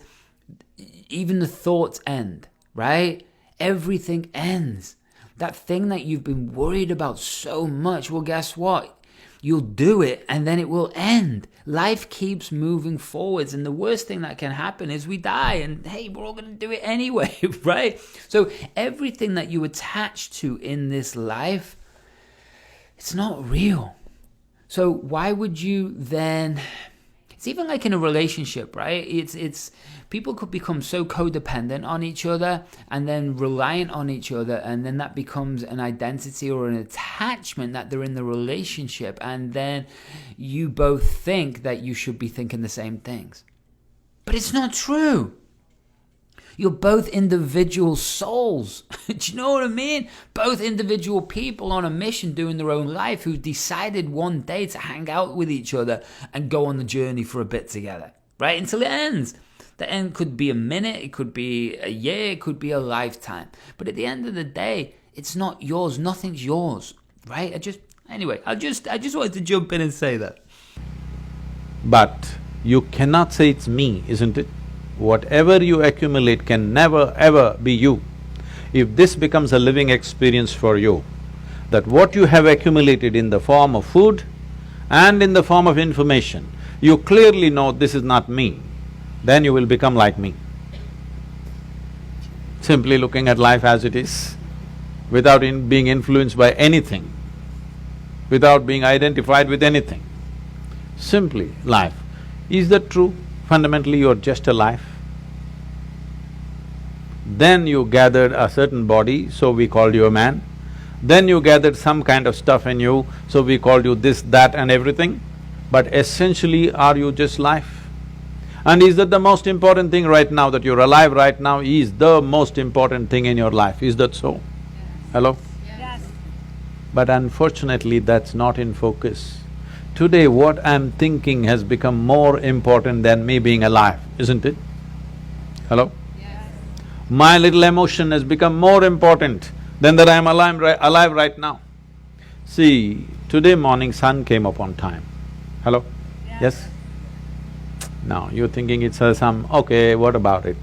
even the thoughts end, right? Everything ends. That thing that you've been worried about so much, well, guess what? You'll do it and then it will end. Life keeps moving forwards, and the worst thing that can happen is we die, and hey, we're all going to do it anyway, right? So everything that you attach to in this life, it's not real. So why would you then... It's even like in a relationship, right? It's people could become so codependent on each other and then reliant on each other, and then that becomes an identity or an attachment that they're in the relationship, and then you both think that you should be thinking the same things. But it's not true. You're both individual souls. Do you know what I mean? Both individual people on a mission doing their own life who decided one day to hang out with each other and go on the journey for a bit together, right? Until it ends. The end could be a minute, it could be a year, it could be a lifetime. But at the end of the day, it's not yours. Nothing's yours, right? I just wanted to jump in and say that. But you cannot say it's me, isn't it? Whatever you accumulate can never ever be you. If this becomes a living experience for you, that what you have accumulated in the form of food and in the form of information, you clearly know this is not me, then you will become like me. Simply looking at life as it is, without being influenced by anything, without being identified with anything. Simply life. Is that true? Fundamentally, you're just a life. Then you gathered a certain body, so we called you a man. Then you gathered some kind of stuff in you, so we called you this, that and everything. But essentially, are you just life? And is that the most important thing right now, that you're alive right now is the most important thing in your life? Is that so? Yes. Hello? Yes. But unfortunately, that's not in focus. Today, what I'm thinking has become more important than me being alive, isn't it? Hello? Yes. My little emotion has become more important than that I'm alive right now. See, today morning sun came up on time. Hello? Yes? Now, you're thinking it's okay, what about it?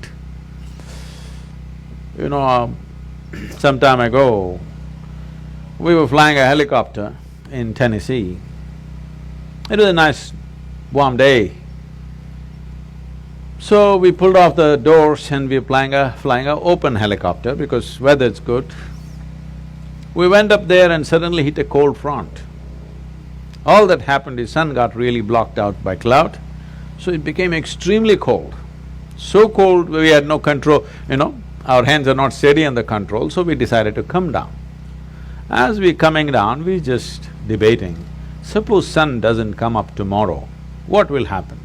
You know, some time ago, we were flying a helicopter in Tennessee. It was a nice warm day. So we pulled off the doors and we were flying a open helicopter because weather's good. We went up there and suddenly hit a cold front. All that happened is sun got really blocked out by cloud, so it became extremely cold. So cold we had no control, our hands are not steady on the control, so we decided to come down. As we coming down, we just debating, suppose sun doesn't come up tomorrow, what will happen?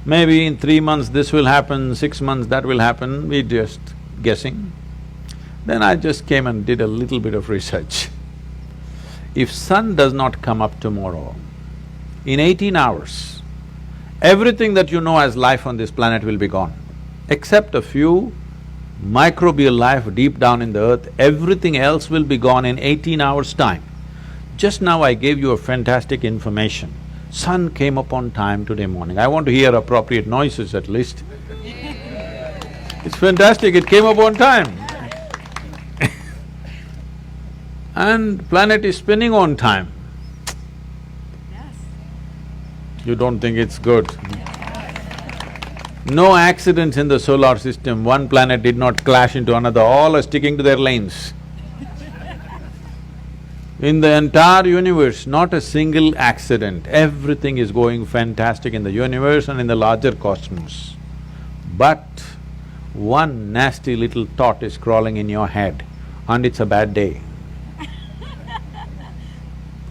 Maybe in 3 months this will happen, 6 months that will happen, we just guessing. Then I just came and did a little bit of research. If sun does not come up tomorrow, in 18 hours, everything that you know as life on this planet will be gone. Except a few microbial life deep down in the earth, everything else will be gone in 18 hours' time. Just now I gave you a fantastic information. Sun came up on time today morning. I want to hear appropriate noises at least. It's fantastic, it came up on time. And planet is spinning on time. Yes. You don't think it's good? No accidents in the solar system, one planet did not clash into another, all are sticking to their lanes. In the entire universe, not a single accident, everything is going fantastic in the universe and in the larger cosmos. But one nasty little thought is crawling in your head and it's a bad day.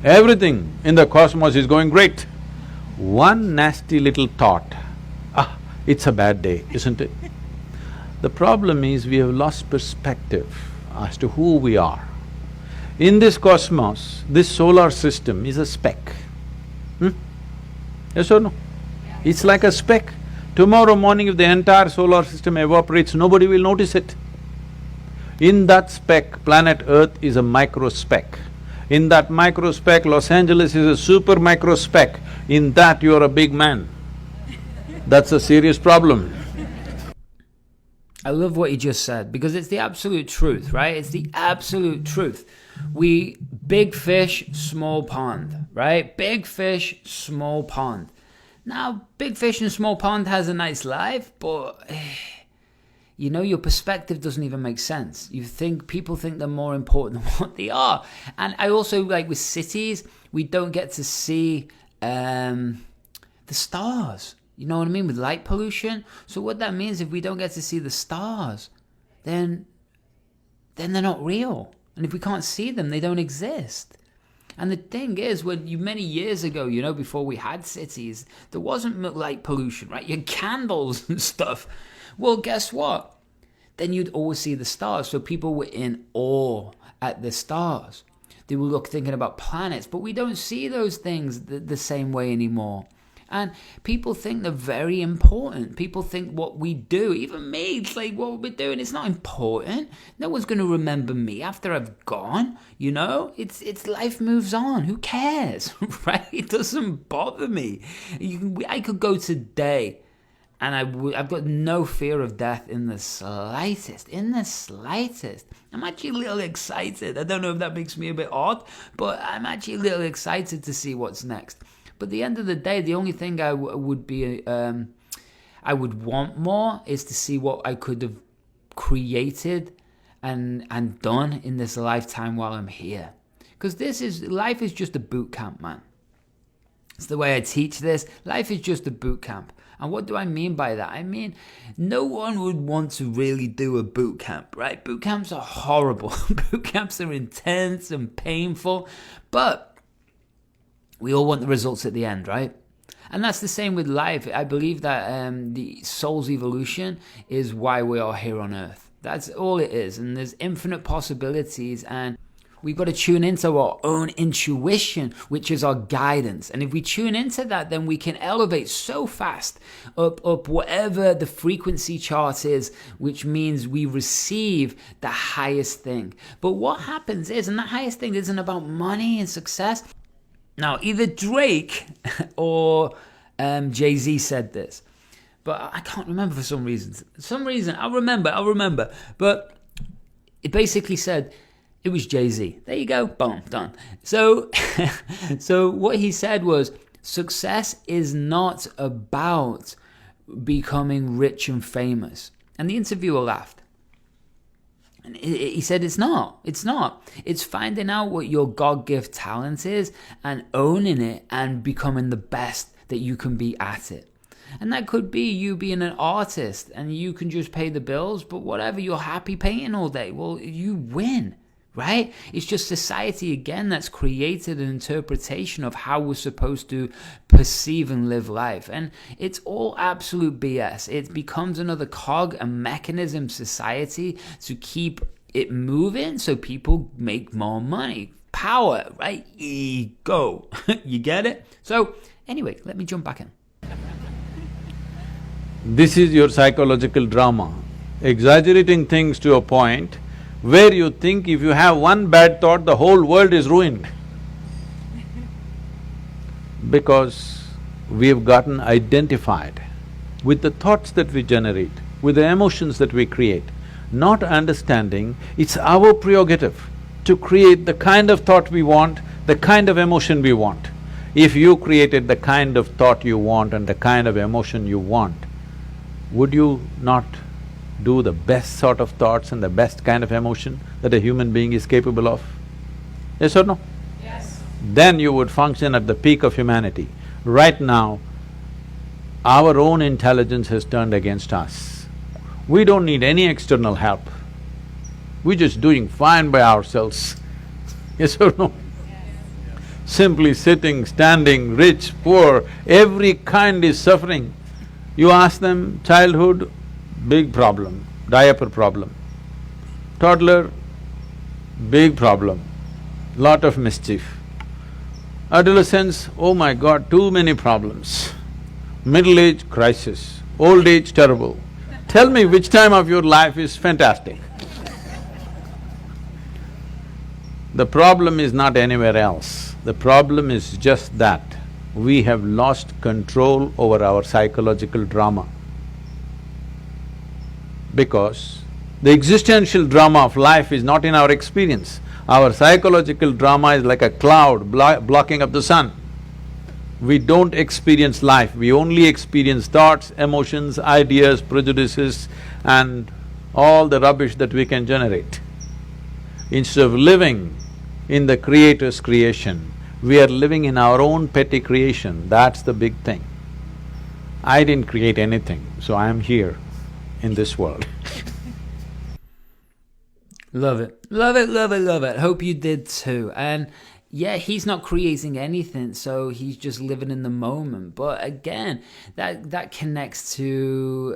Everything in the cosmos is going great. One nasty little thought, it's a bad day, isn't it? The problem is we have lost perspective as to who we are. In this cosmos, this solar system is a speck. Yes or no? Yes. It's like a speck. Tomorrow morning if the entire solar system evaporates, nobody will notice it. In that speck, planet Earth is a micro speck. In that micro speck, Los Angeles is a super micro speck. In that, you are a big man. That's a serious problem. I love what you just said, because it's the absolute truth, right? It's the absolute truth. Big fish, small pond, right? Big fish, small pond. Now, big fish in small pond has a nice life, but you know, your perspective doesn't even make sense. People think they're more important than what they are. And I also, like with cities, we don't get to see the stars. You know what I mean? With light pollution. So what that means, if we don't get to see the stars, then they're not real. And if we can't see them, they don't exist. And the thing is, many years ago, you know, before we had cities, there wasn't light pollution, right? You had candles and stuff. Well, guess what? Then you'd always see the stars. So people were in awe at the stars. They were thinking about planets, but we don't see those things the same way anymore. And people think they're very important. People think what we do, even me, it's like what we're doing, it's not important. No one's going to remember me after I've gone, you know? It's life moves on. Who cares, right? It doesn't bother me. I could go today and I've got no fear of death in the slightest, I'm actually a little excited. I don't know if that makes me a bit odd, but I'm actually a little excited to see what's next. But at the end of the day, the only thing I would want more is to see what I could have created and done in this lifetime while I'm here. Because life is just a boot camp, man. It's the way I teach this. Life is just a boot camp. And what do I mean by that? I mean, no one would want to really do a boot camp, right? Boot camps are horrible. Boot camps are intense and painful, but we all want the results at the end, right? And that's the same with life. I believe that the soul's evolution is why we are here on Earth. That's all it is. And there's infinite possibilities. And we've got to tune into our own intuition, which is our guidance. And if we tune into that, then we can elevate so fast up whatever the frequency chart is, which means we receive the highest thing. But what happens is, and the highest thing isn't about money and success. Now, either Drake or Jay-Z said this, but I can't remember for some reason. I'll remember. But it basically said, it was Jay-Z. There you go. Boom. Done. So what he said was, success is not about becoming rich and famous. And the interviewer laughed. And he said, it's not. It's finding out what your God-gift talent is and owning it and becoming the best that you can be at it. And that could be you being an artist and you can just pay the bills, but whatever, you're happy painting all day. Well, you win, right? It's just society, again, that's created an interpretation of how we're supposed to perceive and live life. And it's all absolute BS. It becomes another cog, a mechanism, society to keep it moving so people make more money. Power, right? Ego. You get it? So anyway, let me jump back in. This is your psychological drama, exaggerating things to a point where you think if you have one bad thought, the whole world is ruined. Because we've gotten identified with the thoughts that we generate, with the emotions that we create, not understanding it's our prerogative to create the kind of thought we want, the kind of emotion we want. If you created the kind of thought you want and the kind of emotion you want, would you not do the best sort of thoughts and the best kind of emotion that a human being is capable of? Yes or no? Yes. Then you would function at the peak of humanity. Right now, our own intelligence has turned against us. We don't need any external help. We're just doing fine by ourselves. Yes or no? Yes. Simply sitting, standing, rich, poor, every kind is suffering. You ask them, childhood, big problem, diaper problem. Toddler, big problem, lot of mischief. Adolescence, oh my God, too many problems. Middle age, crisis. Old age, terrible. Tell me which time of your life is fantastic. The problem is not anywhere else. The problem is just that we have lost control over our psychological drama. Because the existential drama of life is not in our experience. Our psychological drama is like a cloud blocking up the sun. We don't experience life, we only experience thoughts, emotions, ideas, prejudices and all the rubbish that we can generate. Instead of living in the Creator's creation, we are living in our own petty creation, that's the big thing. I didn't create anything, so I am here in this world. Love it. Love it, love it, love it. Hope you did too. And yeah, he's not creating anything, so he's just living in the moment. But again, that connects to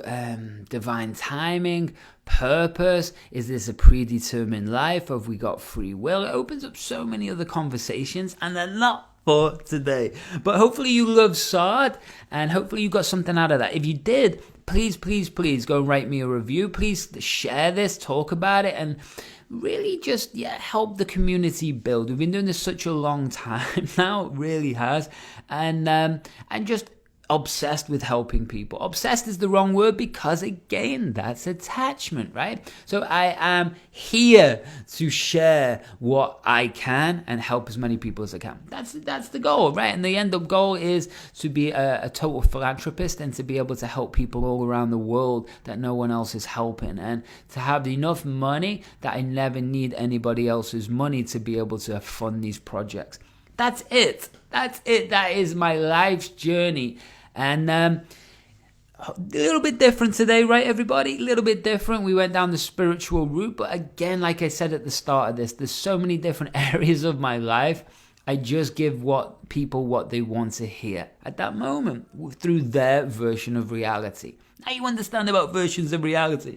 divine timing, purpose. Is this a predetermined life? Have we got free will? It opens up so many other conversations, and they're not for today. But hopefully you love Sard, and hopefully you got something out of that. If you did, please, please, please go and write me a review. Please share this, talk about it, and really just, help the community build. We've been doing this such a long time now, it really has. And just obsessed with helping people. Obsessed is the wrong word because, again, that's attachment, right? So I am here to share what I can and help as many people as I can. That's the goal, right? And the end up goal is to be a total philanthropist and to be able to help people all around the world that no one else is helping, and to have enough money that I never need anybody else's money to be able to fund these projects. That's it. That is my life's journey. And a little bit different today, right, everybody? A little bit different. We went down the spiritual route, but again, like I said at the start of this, there's so many different areas of my life. I just give people what they want to hear at that moment through their version of reality. Now you understand about versions of reality.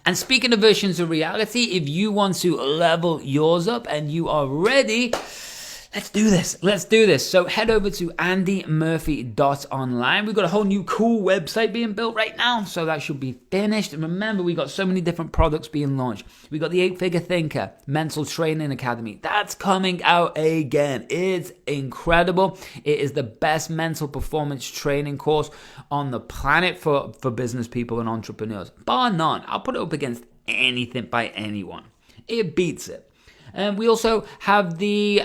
And speaking of versions of reality, if you want to level yours up and you are ready, let's do this. So head over to andymurphy.online. We've got a whole new cool website being built right now, so that should be finished. And remember, we got so many different products being launched. We got the 8-Figure Thinker Mental Training Academy. That's coming out again. It's incredible. It is the best mental performance training course on the planet for business people and entrepreneurs. Bar none. I'll put it up against anything by anyone. It beats it. And we also have the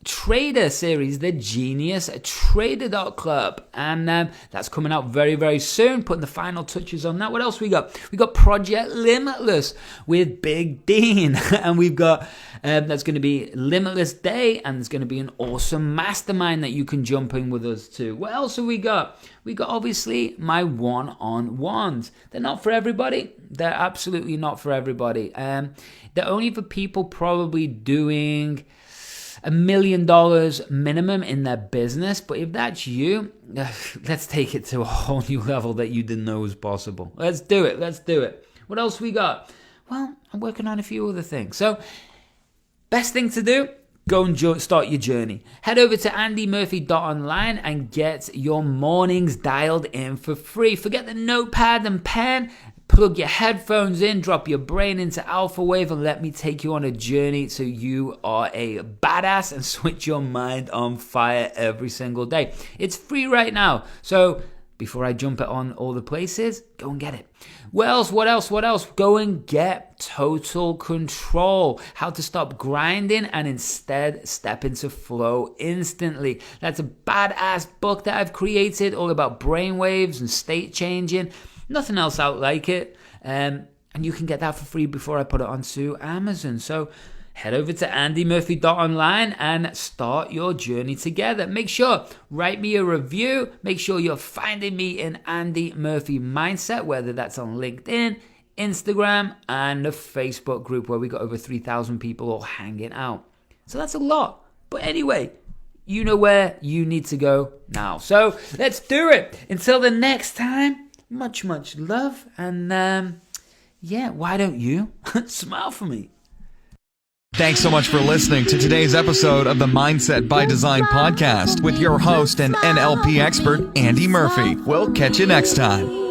Trader series, the Geniustrader Club, and that's coming out very, very soon. Putting the final touches on that. What else we got? We got Project Limitless with Big Dean, and we've got that's going to be Limitless Day, and there's going to be an awesome mastermind that you can jump in with us too. What else have we got? We got obviously my one-on-ones. They're not for everybody. They're absolutely not for everybody. They're only for people probably doing $1 million minimum in their business. But if that's you, let's take it to a whole new level that you didn't know was possible. Let's do it. What else we got? Well, I'm working on a few other things. So best thing to do, go and start your journey. Head over to andymurphy.online and get your mornings dialed in for free. Forget the notepad and pen. Plug your headphones in, drop your brain into alpha wave, and let me take you on a journey so you are a badass and switch your mind on fire every single day. It's free right now. So before I jump it on all the places, go and get it. What else? Go and get Total Control. How to stop grinding and instead step into flow instantly. That's a badass book that I've created, all about brainwaves and state changing. Nothing else out like it. And you can get that for free before I put it onto Amazon. So head over to andymurphy.online and start your journey together. Make sure, write me a review. Make sure you're finding me in Andy Murphy Mindset, whether that's on LinkedIn, Instagram, and the Facebook group where we got over 3,000 people all hanging out. So that's a lot. But anyway, you know where you need to go now. So let's do it. Until the next time. Much love, and why don't you smile for me? Thanks so much for listening to today's episode of the Mindset by Design podcast with your host and NLP expert, Andy Murphy. We'll catch you next time.